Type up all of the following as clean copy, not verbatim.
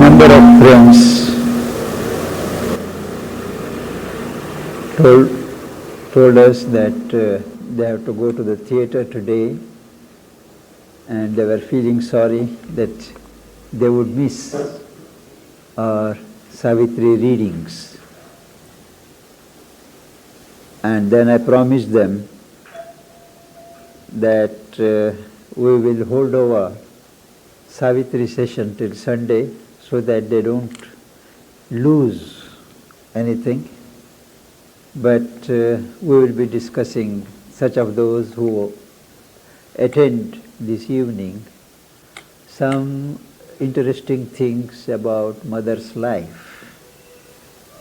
number of friends told us that they have to go to the theatre today, and they were feeling sorry that they would miss our Savitri readings. And then I promised them that we will hold over Savitri session till Sunday so that they don't lose anything. But we will be discussing, such of those who attend this evening, some interesting things about mother's life.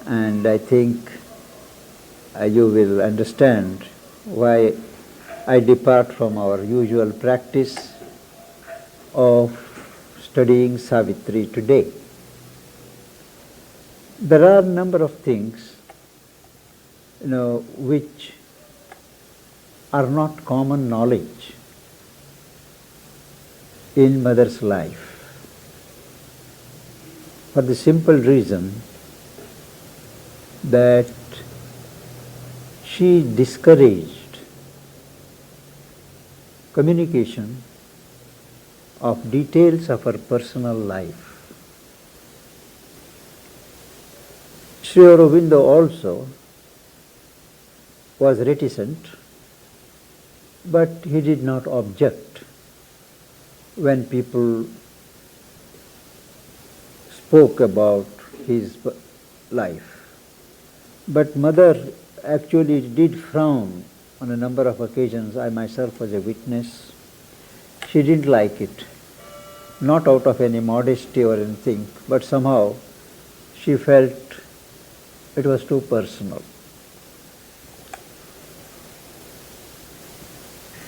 And I think you will understand why I depart from our usual practice of studying Savitri today. There are a number of things, which are not common knowledge in mother's life, for the simple reason that she discouraged communication of details of her personal life. Sri Aurobindo also was reticent, but he did not object when people spoke about his life. But mother actually did frown on a number of occasions. I myself was a witness. She didn't like it, not out of any modesty or anything, but somehow she felt it was too personal.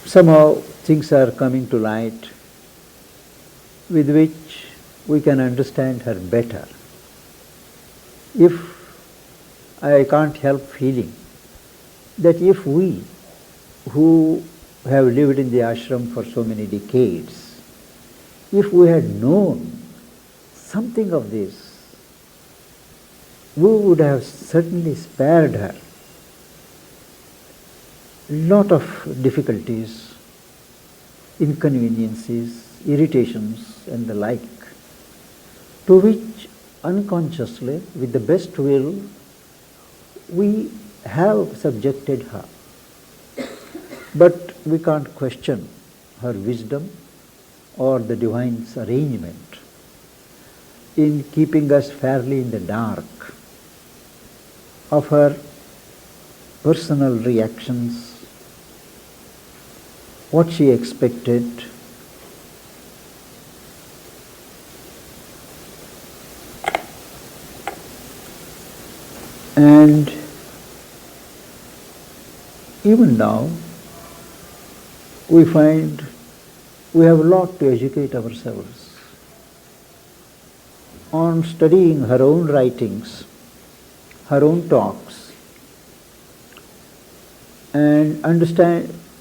Somehow things are coming to light with which we can understand her better. If I can't help feeling that if we who have lived in the ashram for so many decades, if we had known something of this, we would have certainly spared her a lot of difficulties, inconveniences, irritations and the like, to which unconsciously, with the best will, we have subjected her. But we can't question her wisdom or the divine's arrangement in keeping us fairly in the dark of her personal reactions, what she expected, and even now we find we have a lot to educate ourselves on studying her own writings, her own talks, and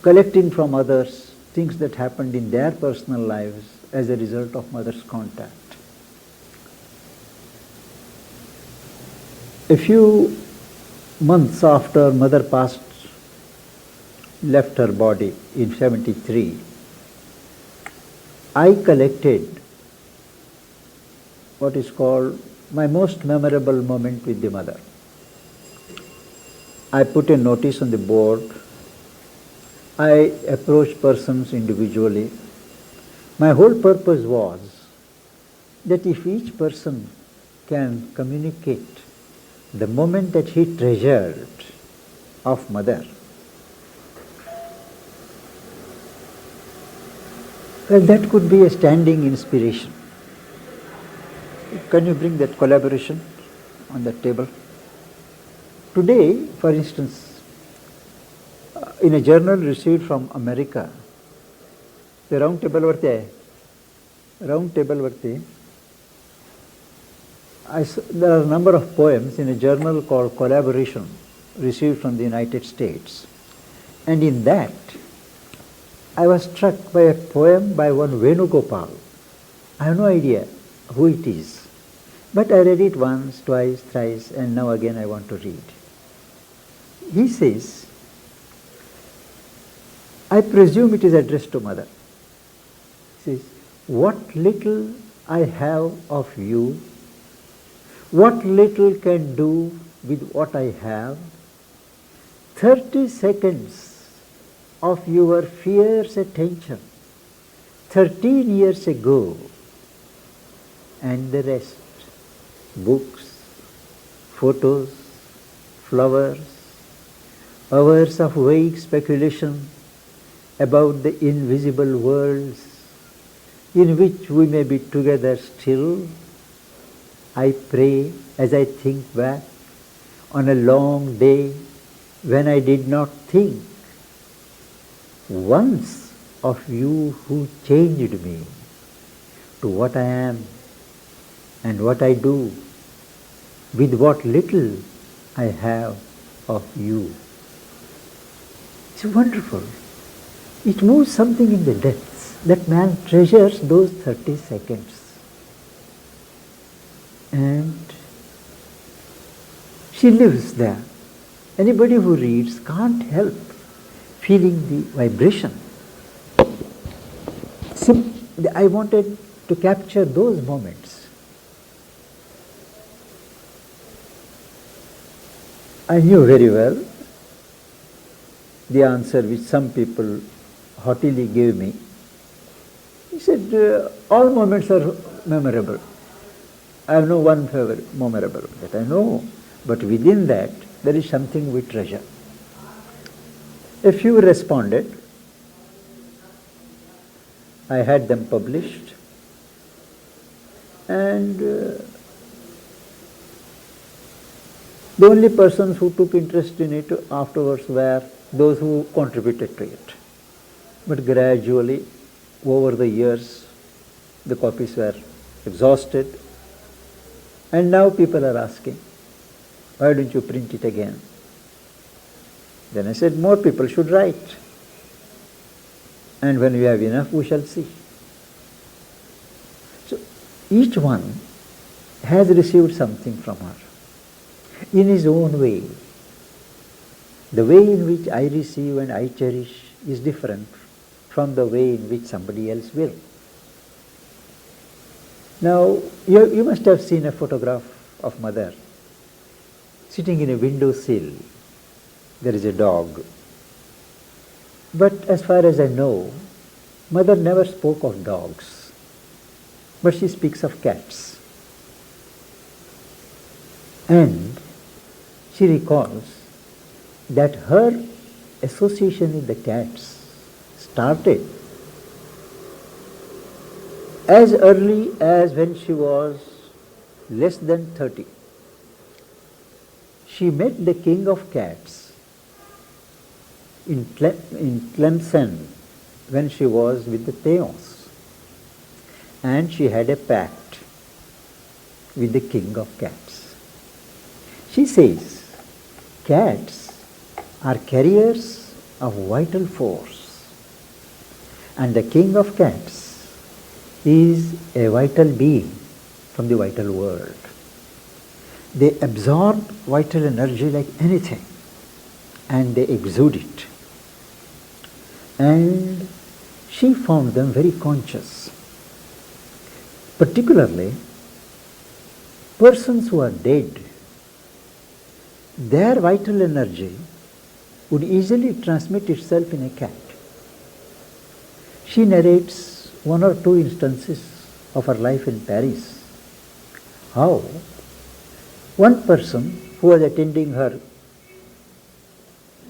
collecting from others things that happened in their personal lives as a result of mother's contact. A few months after mother left her body in 1973, I collected what is called my most memorable moment with the mother. I put a notice on the board. I approached persons individually. My whole purpose was that if each person can communicate the moment that he treasured of mother, well, that could be a standing inspiration. Can you bring that collaboration on the table? Today, for instance, in a journal received from America, the round table varti, there are a number of poems in a journal called Collaboration, received from the United States. And in that, I was struck by a poem by one Venugopal. I have no idea who it is. But I read it once, twice, thrice, and now again I want to read. He says, I presume it is addressed to mother. He says, what little I have of you, what little can do with what I have, 30 seconds of your fierce attention 13 years ago, and the rest, books, photos, flowers, hours of vague speculation about the invisible worlds in which we may be together still. I pray as I think back on a long day when I did not think once of you who changed me to what I am and what I do with what little I have of you. It's wonderful. It moves something in the depths. That man treasures those 30 seconds. And she lives there. Anybody who reads can't help feeling the vibration. I wanted to capture those moments. I knew very well the answer which some people haughtily gave me. He said, all moments are memorable. I have no one favorite memorable that I know, but within that there is something we treasure. A few responded. I had them published, and the only persons who took interest in it afterwards were those who contributed to it. But gradually, over the years, the copies were exhausted, and now people are asking, why don't you print it again? Then I said, more people should write. And when we have enough, we shall see. So each one has received something from her in his own way. The way in which I receive and I cherish is different from the way in which somebody else will. Now, you must have seen a photograph of mother sitting in a window sill. There is a dog. But as far as I know, mother never spoke of dogs, but she speaks of cats. And she recalls that her association with the cats started as early as when she was less than 30. She met the king of cats in Tlemcen when she was with the Theos, and she had a pact with the king of cats. She says, cats are carriers of vital force, and the king of cats is a vital being from the vital world. They absorb vital energy like anything, and they exude it. And she found them very conscious. Particularly, persons who are dead, their vital energy would easily transmit itself in a cat. She narrates one or two instances of her life in Paris. How one person who was attending her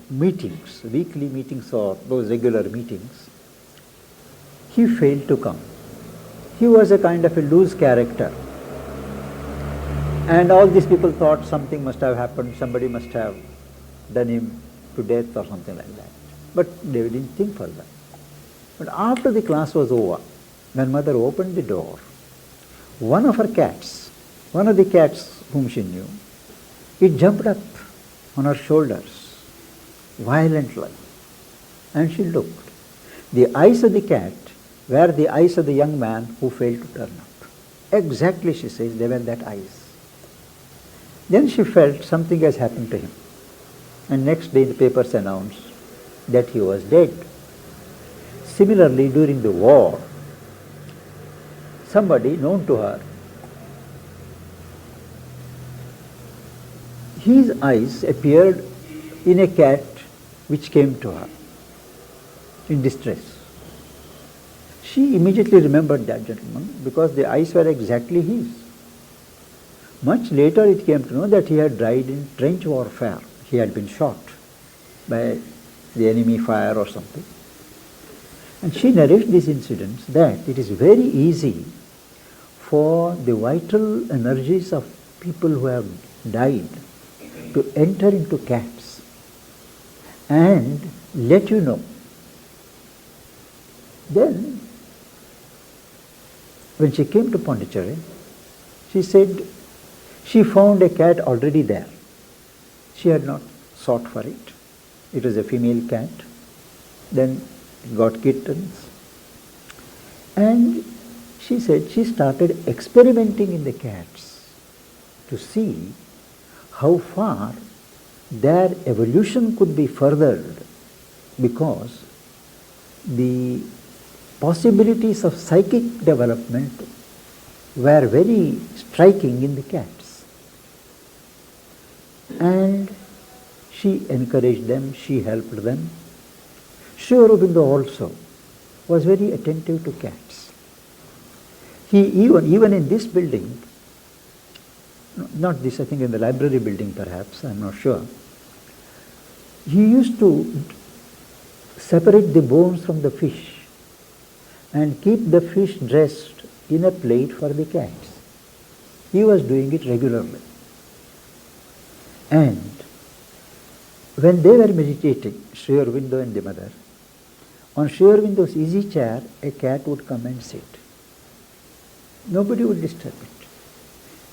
meetings, weekly meetings or those regular meetings, he failed to come. He was a kind of a loose character. And all these people thought something must have happened, somebody must have done him to death or something like that. But they didn't think further. But after the class was over, when mother opened the door, one of her cats, one of the cats whom she knew, it jumped up on her shoulders violently, and she looked. The eyes of the cat were the eyes of the young man who failed to turn up. Exactly, she says, they were that eyes. Then she felt something has happened to him. And next day the papers announced that he was dead. Similarly, during the war, somebody known to her, his eyes appeared in a cat which came to her in distress. She immediately remembered that gentleman because the eyes were exactly his. Much later it came to know that he had died in trench warfare. He had been shot by the enemy fire or something. And she narrates these incidents that it is very easy for the vital energies of people who have died to enter into cats and let you know. Then, when she came to Pondicherry, she said she found a cat already there. She had not sought for it. It was a female cat. Then it got kittens. And she said she started experimenting in the cats to see how far their evolution could be furthered, because the possibilities of psychic development were very striking in the cats. And she encouraged them, she helped them. Sri Aurobindo also was very attentive to cats. He even in this building, not this, I think in the library building perhaps, I'm not sure, he used to separate the bones from the fish and keep the fish dressed in a plate for the cats. He was doing it regularly. And when they were meditating, Sri Aurobindo and the mother, on Sri Aurobindo's easy chair, a cat would come and sit. Nobody would disturb it.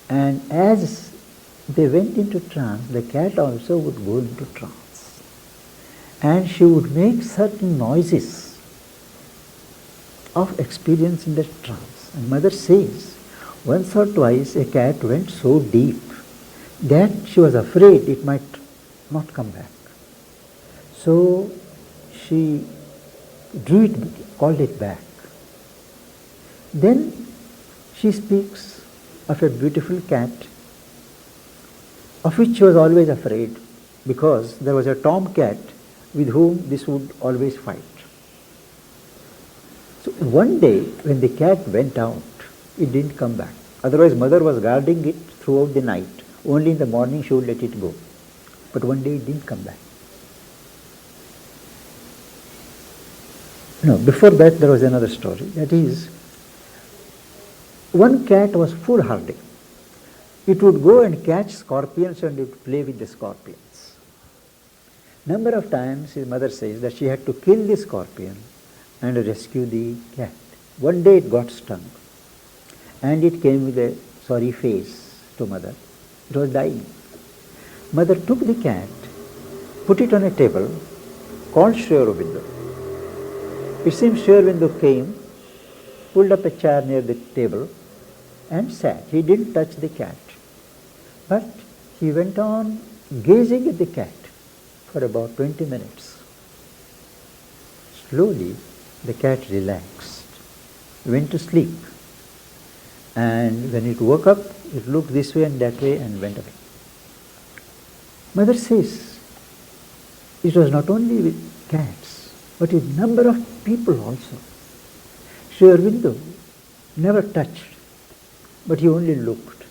And as they went into trance, the cat also would go into trance. And she would make certain noises of experience in the trance. And mother says, once or twice a cat went so deep that she was afraid it might not come back. So she drew it, called it back. Then she speaks of a beautiful cat of which she was always afraid, because there was a tomcat with whom this would always fight. So one day when the cat went out, it didn't come back. Otherwise mother was guarding it throughout the night. Only in the morning she would let it go. But one day it didn't come back. No, before that there was another story. That is, one cat was foolhardy. It would go and catch scorpions and it would play with the scorpions. Number of times his mother says that she had to kill the scorpion and rescue the cat. One day it got stung and it came with a sorry face to mother. It was dying. Mother took the cat, put it on a table, called Sri Aurobindo. It seems Sri Aurobindo came, pulled up a chair near the table and sat. He didn't touch the cat, but he went on gazing at the cat for about 20 minutes. Slowly the cat relaxed, went to sleep, and when it woke up, it looked this way and that way and went away. Mother says it was not only with cats, but with number of people also. Sri Aurobindo never touched, but he only looked.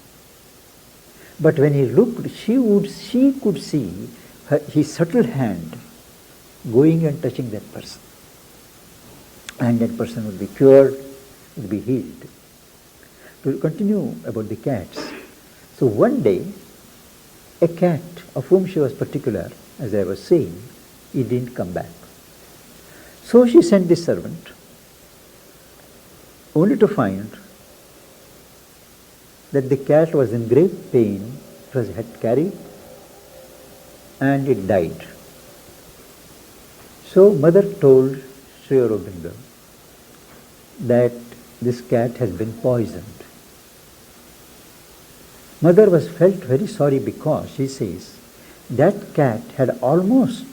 But when he looked, she could see his subtle hand going and touching that person. And that person would be cured, would be healed. To continue about the cats. So one day, a cat of whom she was particular, as I was saying, he didn't come back. So she sent the servant, only to find that the cat was in great pain, it was had carried, and it died. So mother told Sri Aurobindo that this cat has been poisoned. Mother was felt very sorry because she says that cat had almost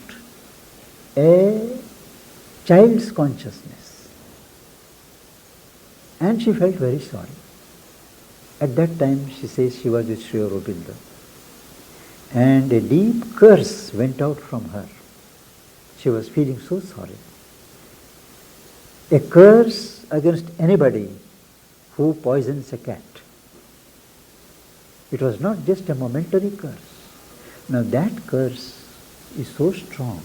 a child's consciousness, and she felt very sorry. At that time, she says she was with Sri Aurobindo, and a deep curse went out from her. She was feeling so sorry. A curse against anybody who poisons a cat. It was not just a momentary curse. Now that curse is so strong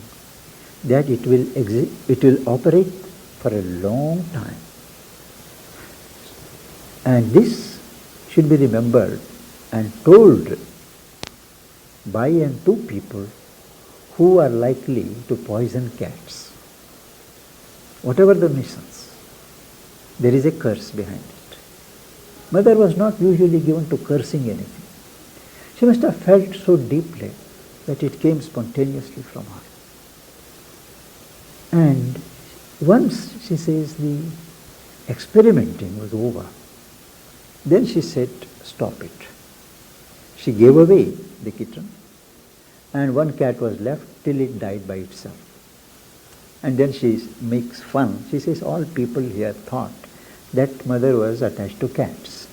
that it will operate for a long time. And this should be remembered and told by and to people who are likely to poison cats. Whatever the missions, there is a curse behind it. Mother was not usually given to cursing anything. She must have felt so deeply that it came spontaneously from her. And once, she says, the experimenting was over, then she said, stop it. She gave away the kitten, and one cat was left till it died by itself. And then she makes fun. She says all people here thought that mother was attached to cats.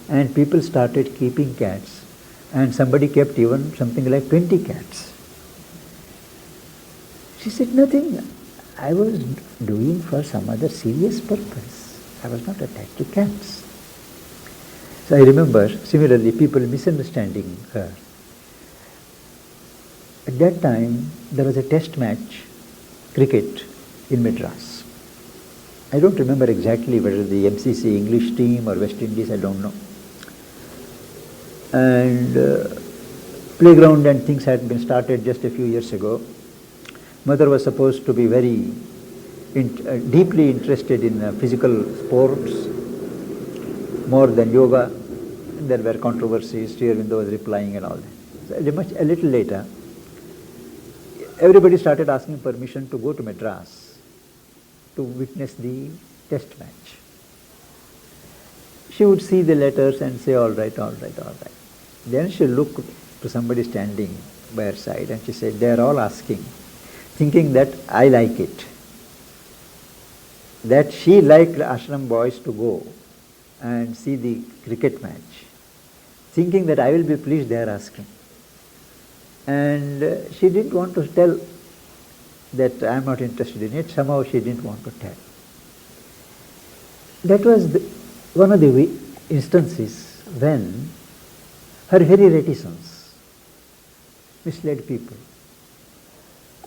And people started keeping cats, and somebody kept even something like 20 cats. She said, nothing. I was doing for some other serious purpose. I was not attached to cats. So I remember, similarly, people misunderstanding her. At that time, there was a test match, cricket, in Madras. I don't remember exactly whether the MCC English team or West Indies, I don't know. And playground and things had been started just a few years ago. Mother was supposed to be very deeply interested in physical sports, more than yoga. There were controversies, Sri Aurobindo was replying and all that. So a little later, everybody started asking permission to go to Madras to witness the test match. She would see the letters and say, all right, all right, all right. Then she looked to somebody standing by her side and she said, they are all asking, thinking that I like it. That she liked ashram boys to go and see the cricket match. Thinking that I will be pleased, they are asking. And she didn't want to tell that I am not interested in it. Somehow she didn't want to tell. That was one of the instances when her very reticence misled people.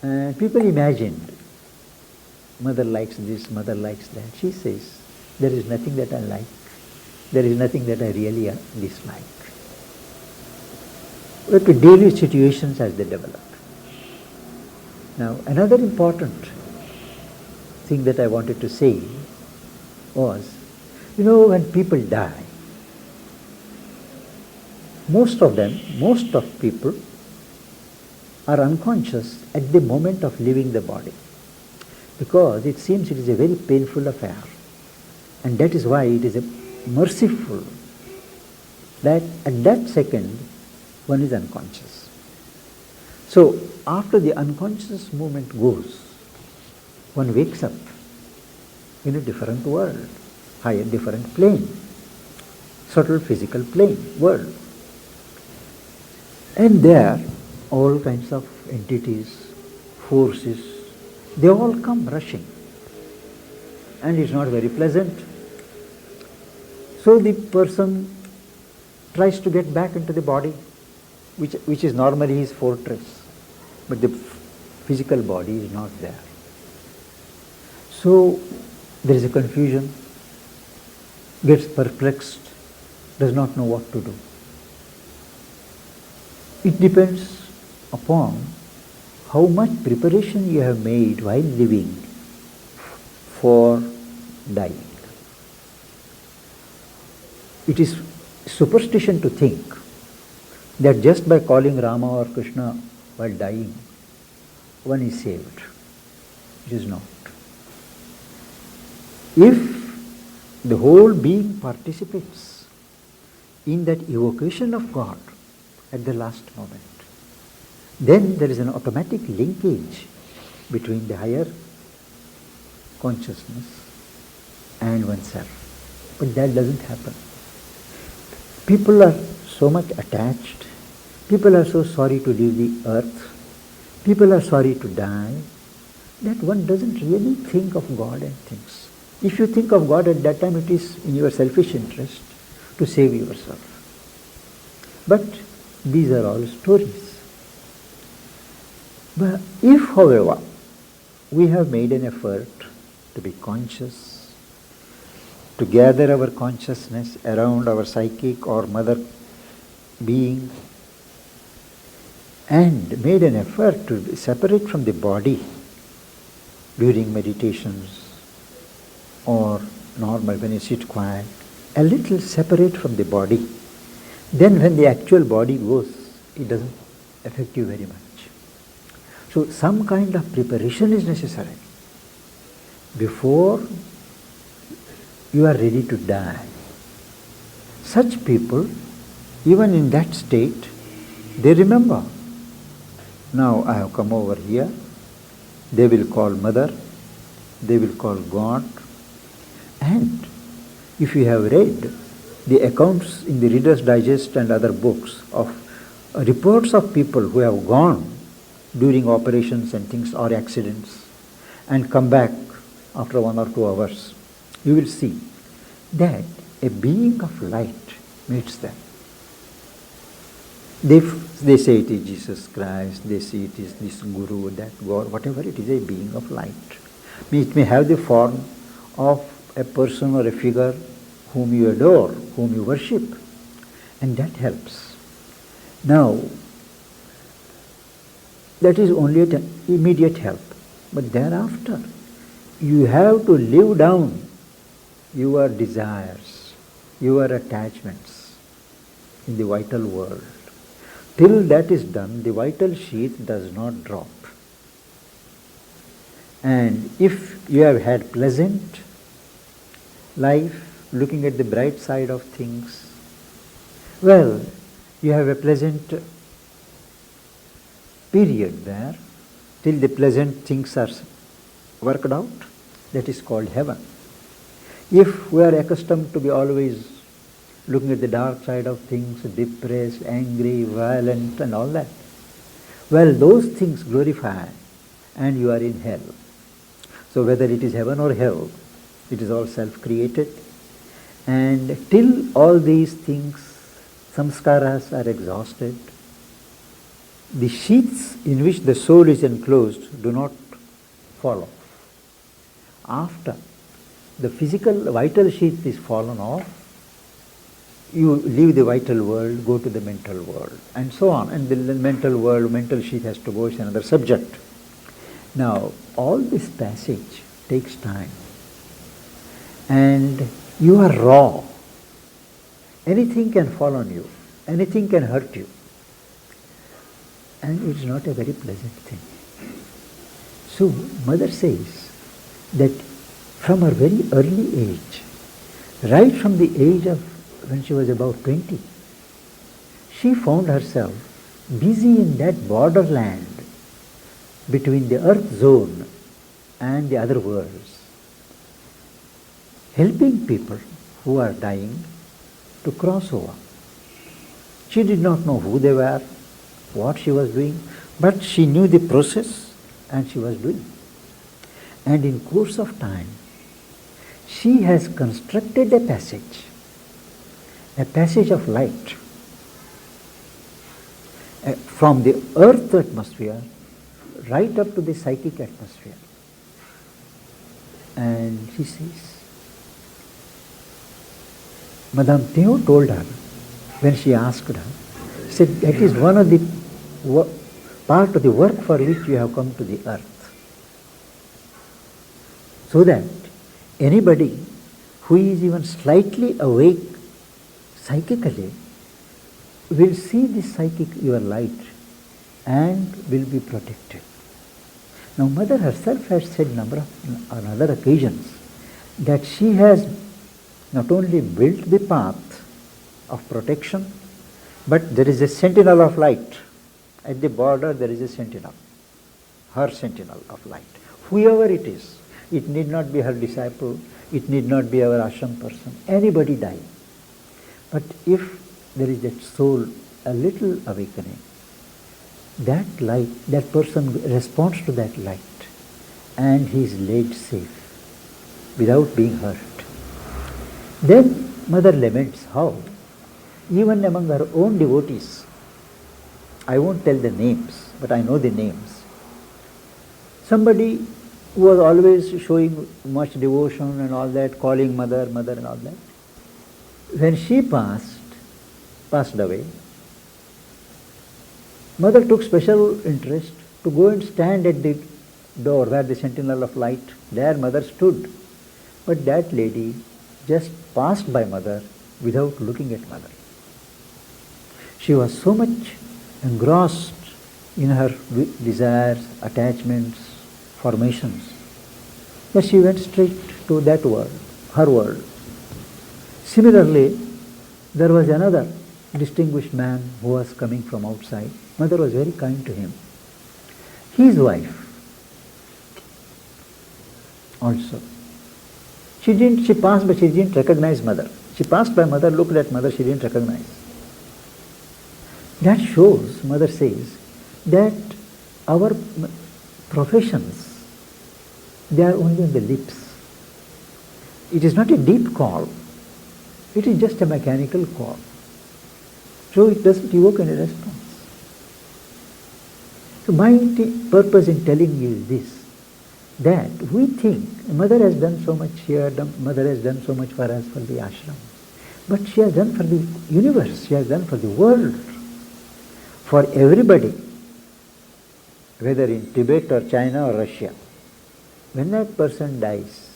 And people imagined, mother likes this, mother likes that. She says, there is nothing that I like. There is nothing that I really dislike. We have to deal with situations as they develop. Now, another important thing that I wanted to say was, when people die, most of people are unconscious at the moment of leaving the body, because it seems it is a very painful affair, and that is why it is merciful that at that second one is unconscious. So after the unconscious movement goes, one wakes up in a different world, higher, different plane, subtle physical plane, world. And there all kinds of entities, forces, they all come rushing. And it's not very pleasant. So the person tries to get back into the body, which is normally his fortress. But the physical body is not there. So there is a confusion, gets perplexed, does not know what to do. It depends upon how much preparation you have made while living for dying. It is superstition to think that just by calling Rama or Krishna while dying, one is saved. It is not. If the whole being participates in that evocation of God at the last moment, then there is an automatic linkage between the higher consciousness and oneself. But that doesn't happen. People are so much attached. People are so sorry to leave the earth. People are sorry to die, that one doesn't really think of God and things. If you think of God at that time, it is in your selfish interest to save yourself. But these are all stories. But if, however, we have made an effort to be conscious, to gather our consciousness around our psychic or mother being, and made an effort to separate from the body during meditations or normal when you sit quiet, a little separate from the body, then when the actual body goes, it doesn't affect you very much. So some kind of preparation is necessary before you are ready to die. Such people, even in that state, they remember, now I have come over here. They will call mother, they will call God. And if you have read the accounts in the Reader's Digest and other books of reports of people who have gone during operations and things or accidents and come back after 1 or 2 hours, you will see that a being of light meets them. They say it is Jesus Christ, they say it is this Guru, that God, whatever it is, a being of light. It may have the form of a person or a figure whom you adore, whom you worship, and that helps. Now, that is only an immediate help, but thereafter you have to live down your desires, your attachments in the vital world. Till that is done, the vital sheath does not drop. And if you have had pleasant life, looking at the bright side of things, well, you have a pleasant period there, till the pleasant things are worked out. That is called heaven. If we are accustomed to be always looking at the dark side of things, depressed, angry, violent and all that, well, those things glorify and you are in hell. So whether it is heaven or hell, it is all self-created. And till all these things, samskaras, are exhausted, the sheaths in which the soul is enclosed do not fall off. After the physical vital sheath is fallen off, you leave the vital world, go to the mental world, and so on. And the mental world, mental sheath has to go, it's another subject. Now, all this passage takes time. And you are raw. Anything can fall on you. Anything can hurt you. And it's not a very pleasant thing. So, Mother says that from her very early age, right from the age of when she was about 20, she found herself busy in that borderland between the earth zone and the other worlds, helping people who are dying to cross over. She did not know who they were, what she was doing, but she knew the process and she was doing. And in course of time, she has constructed a passage of light from the earth atmosphere right up to the psychic atmosphere. And she says, Madame Theo told her, when she asked her, said, that is one of the part of the work for which you have come to the earth. So that anybody who is even slightly awake psychically will see this psychic, your light, and will be protected. Now, Mother herself has said on other occasions that she has not only built the path of protection, but there is a sentinel of light. At the border there is a sentinel, her sentinel of light. Whoever it is, it need not be her disciple, it need not be our ashram person, anybody dying. But if there is that soul, a little awakening, that light, that person responds to that light and he is laid safe without being hurt. Then mother laments how even among her own devotees, I won't tell the names, but I know the names. Somebody who was always showing much devotion and all that, calling mother, mother and all that, when she passed away, mother took special interest to go and stand at the door where the sentinel of light, there mother stood. But that lady just passed by mother without looking at mother. She was so much engrossed in her desires, attachments, formations, that she went straight to that world, her world. Similarly, there was another distinguished man who was coming from outside. Mother was very kind to him. His wife also. She passed, but she didn't recognize mother. She passed by mother, looked at mother, she didn't recognize. That shows, mother says, that our professions, they are only on the lips. It is not a deep call. It is just a mechanical call. So it doesn't evoke any response. So my purpose in telling you is this, that we think mother has done so much here, mother has done so much for us, for the ashram. But she has done for the universe, she has done for the world, for everybody, whether in Tibet or China or Russia. When that person dies,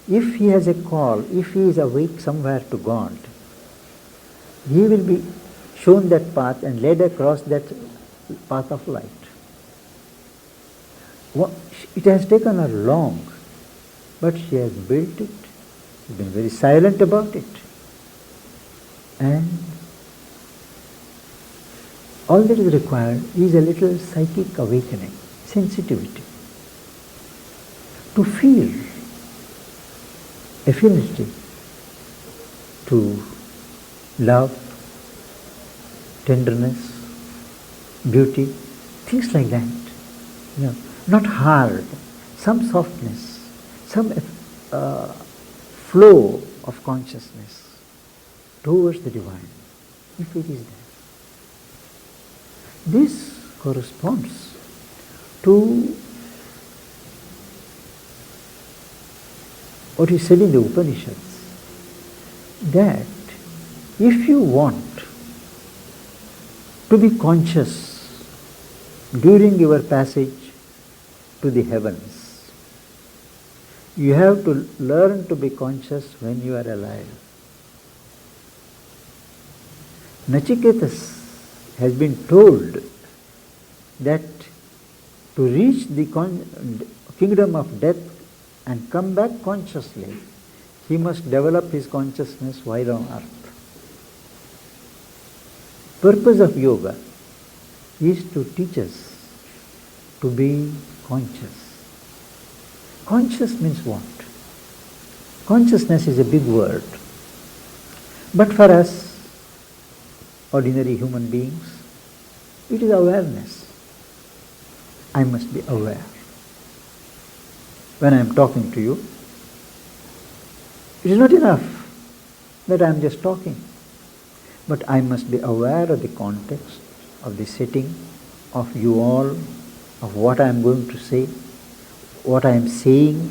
if he has a call, if he is awake somewhere to God, he will be shown that path and led across that path of light. It has taken her long, but she has built it, been very silent about it. And all that is required is a little psychic awakening, sensitivity, to feel affinity to love, tenderness, beauty, things like that. You know, not hard, some softness, some flow of consciousness towards the divine, if it is there. This corresponds to what is said in the Upanishads, that if you want to be conscious during your passage to the heavens, you have to learn to be conscious when you are alive. Nachiketas has been told that to reach the kingdom of death and come back consciously, he must develop his consciousness while on earth. Purpose of yoga is to teach us to be conscious. Conscious means what? Consciousness is a big word. But for us, ordinary human beings, it is awareness. I must be aware. When I am talking to you, it is not enough that I am just talking, but I must be aware of the context, of the setting, of you all, of what I am going to say, what I am saying.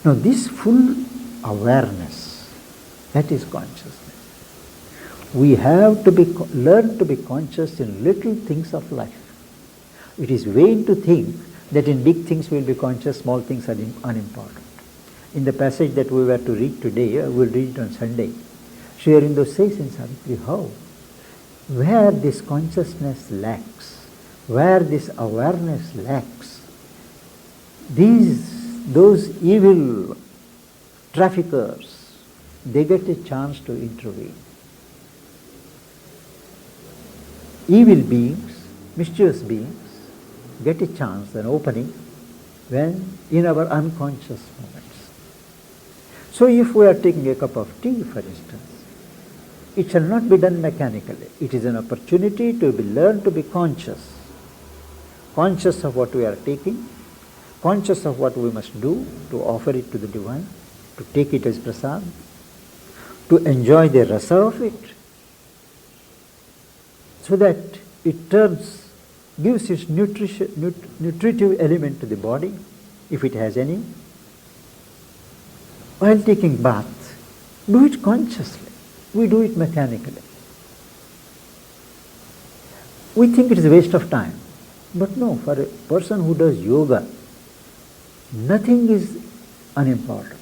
Now this full awareness, that is consciousness. We have to learn to be conscious in little things of life. It is vain to think that in big things we will be conscious, small things are unimportant. In the passage that we were to read today, we will read it on Sunday. Sri Aurobindo says in Savitri how, where this consciousness lacks, where this awareness lacks, those evil traffickers, they get a chance to intervene. evil beings, mischievous beings, get a chance, an opening, when in our unconscious moments. So if we are taking a cup of tea, for instance, it shall not be done mechanically. It is an opportunity to be learned to be conscious. Conscious of what we are taking, conscious of what we must do to offer it to the divine, to take it as prasad, to enjoy the rasa of it, so that it gives its nutritive element to the body, if it has any. While taking bath, do it consciously. We do it mechanically. We think it is a waste of time. But no, for a person who does yoga, nothing is unimportant.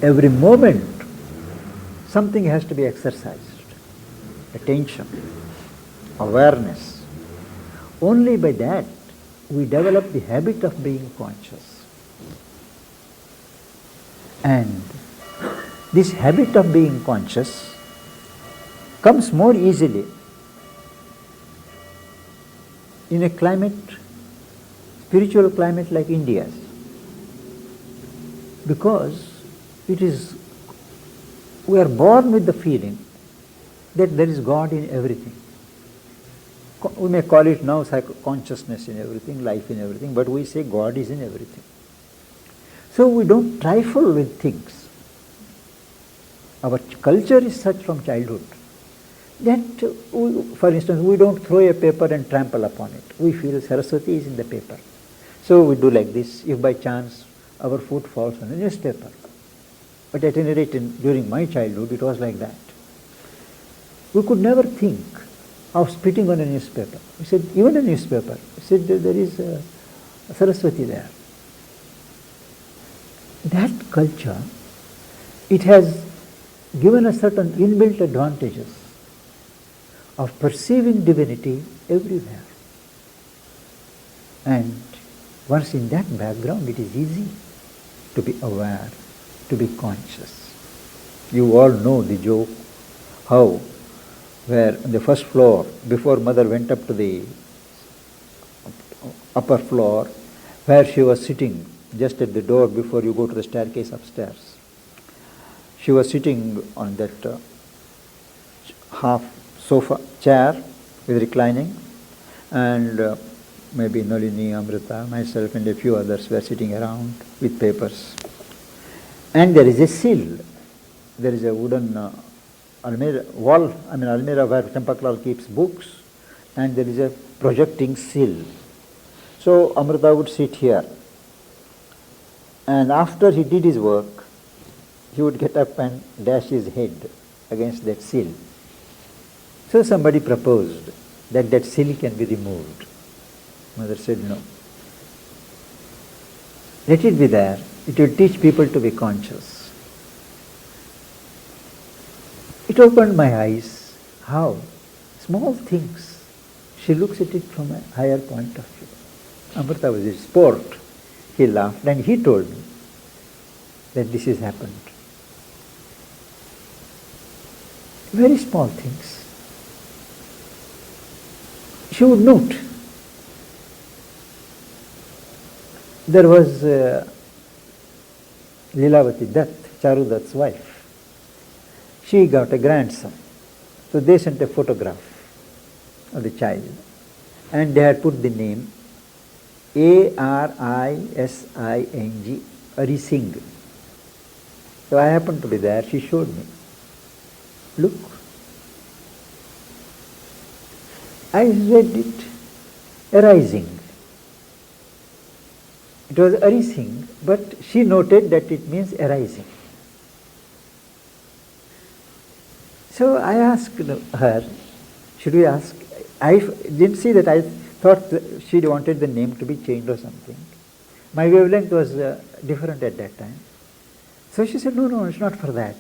Every moment, something has to be exercised. Attention, awareness. Only by that we develop the habit of being conscious. And this habit of being conscious comes more easily in a climate, spiritual climate like India's, because we are born with the feeling that there is God in everything. We may call it now consciousness in everything, life in everything, but we say God is in everything. So we don't trifle with things. Our culture is such from childhood that, for instance, we don't throw a paper and trample upon it. We feel Saraswati is in the paper. So we do like this, if by chance our foot falls on a newspaper. But at any rate, during my childhood, it was like that. We could never think of spitting on a newspaper. We said, even a newspaper. We said, there is a Saraswati there. That culture, it has given us certain inbuilt advantages of perceiving divinity everywhere. And once in that background, it is easy to be aware, to be conscious. You all know the joke, how, where on the first floor, before mother went up to the upper floor, where she was sitting just at the door before you go to the staircase upstairs. She was sitting on that half sofa chair with reclining, and maybe Nalini, Amrita, myself and a few others were sitting around with papers. And there is a sill. There is a wooden almirah where Champaklal keeps books, and there is a projecting sill. So Amrita would sit here, and after he did his work, he would get up and dash his head against that sill. So somebody proposed that that sill can be removed. Mother said no. Let it be there. It will teach people to be conscious. It opened my eyes. How? Small things. She looks at it from a higher point of view. Amrita was a sport. He laughed and he told me that this has happened. Very small things. She would note. There was Lilavati Dutt, Charu Dutt's wife. She got a grandson. So they sent a photograph of the child, and they had put the name Arising, Arising. So I happened to be there. She showed me. Look. I read it, arising. It was arising, but she noted that it means arising. So I asked her, should we ask? I didn't see that. I thought that she wanted the name to be changed or something. My wavelength was different at that time. So she said, no, it's not for that.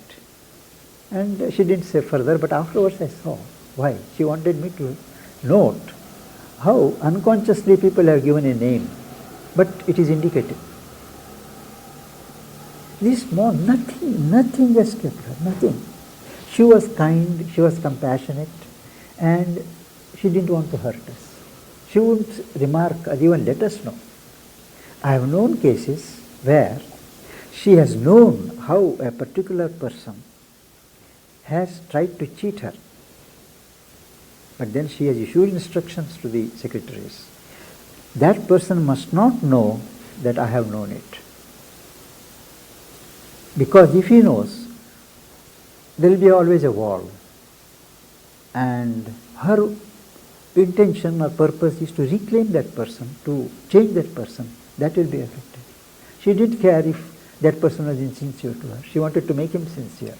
And she didn't say further, but afterwards I saw why. She wanted me to note how unconsciously people have given a name, but it is indicative. This small, nothing escaped her, nothing. She was kind, she was compassionate, and she didn't want to hurt us. She wouldn't remark or even let us know. I have known cases where she has known how a particular person has tried to cheat her, but then she has issued instructions to the secretaries. That person must not know that I have known it. Because if he knows, there will be always a wall. And her intention or purpose is to reclaim that person, to change that person. That will be affected. She didn't care if that person was insincere to her. She wanted to make him sincere.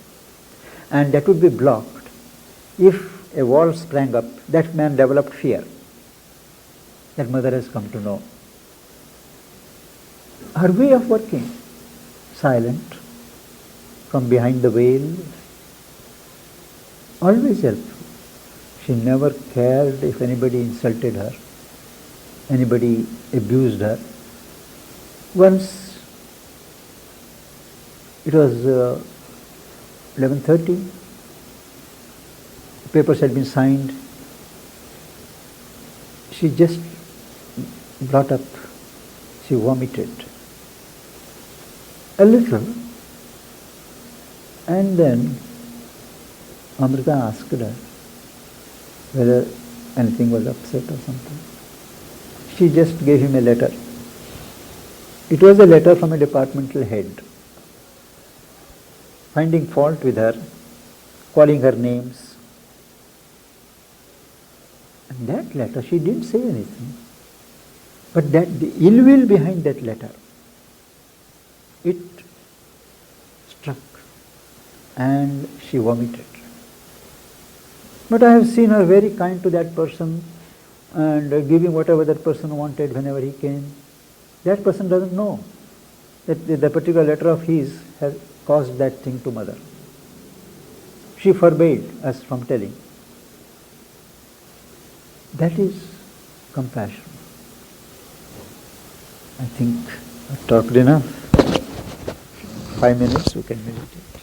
And that would be blocked. If a wall sprang up, that man developed fear. That mother has come to know. Her way of working, silent, from behind the veil, always helpful. She never cared if anybody insulted her, anybody abused her. Once, it was 11:30, papers had been signed. She just brought up, she vomited a little, and then Amrita asked her whether anything was upset or something. She just gave him a letter. It was a letter from a departmental head, finding fault with her, calling her names. And that letter, she didn't say anything. But that the ill will behind that letter, it struck and she vomited. But I have seen her very kind to that person and giving whatever that person wanted whenever he came. That person doesn't know that the particular letter of his has caused that thing to mother. She forbade us from telling. That is compassion. I think I've talked enough. 5 minutes we can meditate.